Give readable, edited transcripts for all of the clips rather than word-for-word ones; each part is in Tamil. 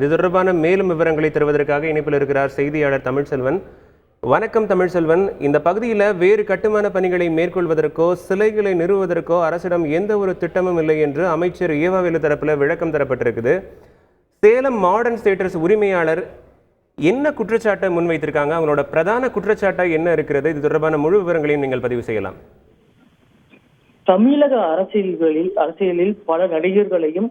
இது தொடர்பான மேலும் விவரங்களை தருவதற்காக இணைப்பில் இருக்கிறார் செய்தியாளர் தமிழ்செல்வன். வணக்கம் தமிழ்செல்வன். இந்த பகுதியில் வேறு கட்டுமான பணிகளை மேற்கொள்வதற்கோ சிலைகளை நிறுவுவதற்கோ அரசிடம் எந்த ஒரு திட்டமும் இல்லை என்று அமைச்சர் ஏவாவேலு தரப்பில் விளக்கம் தரப்பட்டிருக்குது. சேலம் மாடர்ன் தியேட்டர்ஸ் உரிமையாளர் என்ன குற்றச்சாட்டை முன்வைத்திருக்காங்க, அவங்களோட பிரதான குற்றச்சாட்டாக என்ன இருக்கிறது? இது தொடர்பான முழு விவரங்களையும் நீங்கள் பதிவு செய்யலாம். தமிழக அரசியலில் பல நடிகர்களையும்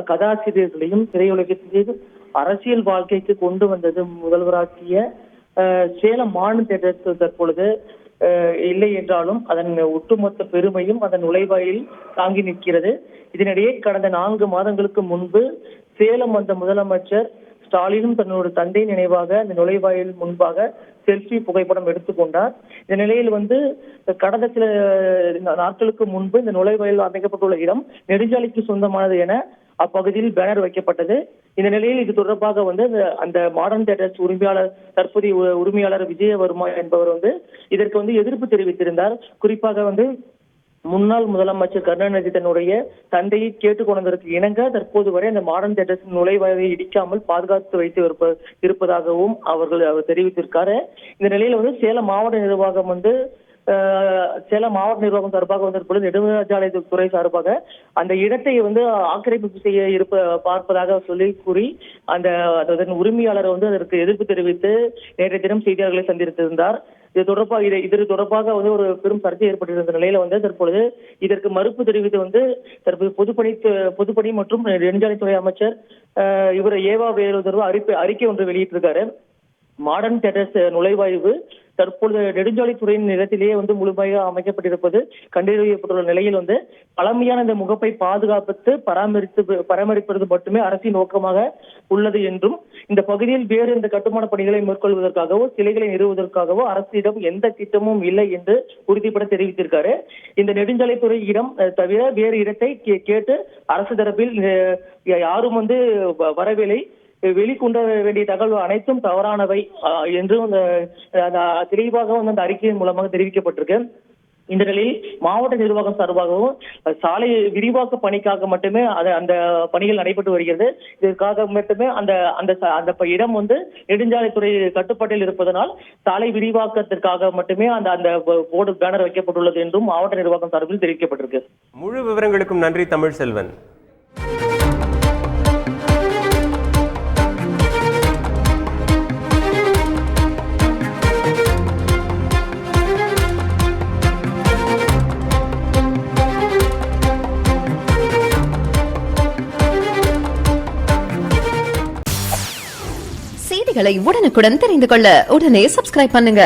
கதாசிரியர்களையும் திரையுலகத்திற்கு அரசியல் வாழ்க்கைக்கு கொண்டு வந்தது முதல்வராக்கிய சேலம் மாடர்ன் தியேட்டர்ஸ் தற்பொழுது இல்லை என்றாலும் அதன் ஒட்டுமொத்த பெருமையும் அதன் நுழைவாயில் தாங்கி நிற்கிறது. இதனிடையே கடந்த 4 மாதங்களுக்கு முன்பு சேலம் வந்த முதலமைச்சர் ஸ்டாலினும் தன்னோட தந்தை நினைவாக அந்த நுழைவாயில் முன்பாக செல்ஃபி புகைப்படம் எடுத்துக்கொண்டார். இந்த நிலையில் கடந்த சில நாட்களுக்கு முன்பு இந்த நுழைவாயில் அமைக்கப்பட்டுள்ள இடம் நெடுஞ்சாலைக்கு சொந்தமானது என அப்பகுதியில் பேனர் வைக்கப்பட்டது. இந்த நிலையில் இது தொடர்பாக அந்த மாடர்ன் தியேட்டர்ஸ் தற்போதைய உரிமையாளர் விஜயவர்மா என்பவர் இதற்கு எதிர்ப்பு தெரிவித்திருந்தார். குறிப்பாக முன்னாள் முதலமைச்சர் கருணாநிதி தன்னுடைய தந்தையை கேட்டுக்கொண்டதற்கு இணங்க தற்போது வரை அந்த மாடர்ன் தியேட்டர்ஸ் நுழைவாயை இடிக்காமல் பாதுகாத்து வைத்து இருப்பதாகவும் அவர் தெரிவித்திருக்காரு. இந்த நிலையில் சேலம் மாவட்ட நிர்வாகம் சார்பாக நெடுஞ்சாலைத்துறை சார்பாக அந்த இடத்தை ஆக்கிரமிப்பு செய்ய பார்ப்பதாக சொல்லி கூறி அதன் உரிமையாளர் அதற்கு எதிர்ப்பு தெரிவித்து நேற்றைய தினம் செய்தியாளர்களை சந்தித்திருந்தார். இது தொடர்பாக ஒரு பெரும் சர்ச்சை ஏற்பட்டிருந்த நிலையில தற்பொழுது இதற்கு மறுப்பு தெரிவித்து தற்போது பொதுப்பணி மற்றும் நெடுஞ்சாலைத்துறை அமைச்சர் இவர் ஏவாவேலு அறிக்கை ஒன்று வெளியிட்டிருக்காரு. மாடர்ன் தியேட்டர்ஸ் நுழைவாய்வு தற்பொழுது நெடுஞ்சாலைத்துறையின் நிலத்திலேயே முழுமையாக அமைக்கப்பட்டிருப்பது கண்டறியப்பட்டுள்ள நிலையில் பழமையான இந்த முகப்பை பாதுகாப்பு பராமரிப்பது மட்டுமே அரசின் நோக்கமாக உள்ளது என்றும் இந்த பகுதியில் வேறு இந்த கட்டுமான பணிகளை மேற்கொள்வதற்காகவோ சிலைகளை நிறுவுவதற்காகவோ அரசிடம் எந்த திட்டமும் இல்லை என்று உறுதிப்பட தெரிவித்திருக்காரு. இந்த நெடுஞ்சாலைத்துறை இடம் தவிர வேறு இடத்தை கேட்டு அரசு தரப்பில் யாரும் வரவில்லை. வெளிக்கொண்ட வேண்டிய தகவல் அனைத்தும் தவறானவை என்றும் தெளிவாக அந்த அறிக்கையின் மூலமாக தெரிவிக்கப்பட்டிருக்கு. இந்த நிலையில் மாவட்ட நிர்வாகம் சார்பாகவும் சாலை விரிவாக்க பணிக்காக மட்டுமே அந்த பணிகள் நடைபெற்று வருகிறது. இதற்காக மட்டுமே அந்த இடம் நெடுஞ்சாலைத்துறை கட்டுப்பாட்டில் இருப்பதனால் சாலை விரிவாக்கத்திற்காக மட்டுமே அந்த போர்டு பேனர் வைக்கப்பட்டுள்ளது என்றும் மாவட்ட நிர்வாகம் சார்பில் தெரிவிக்கப்பட்டிருக்கு. முழு விவரங்களுக்கும் நன்றி தமிழ்செல்வன். செய்திகளை உடனுக்குடன் தெரிந்து கொள்ள உடனே சப்ஸ்கிரைப் பண்ணுங்க.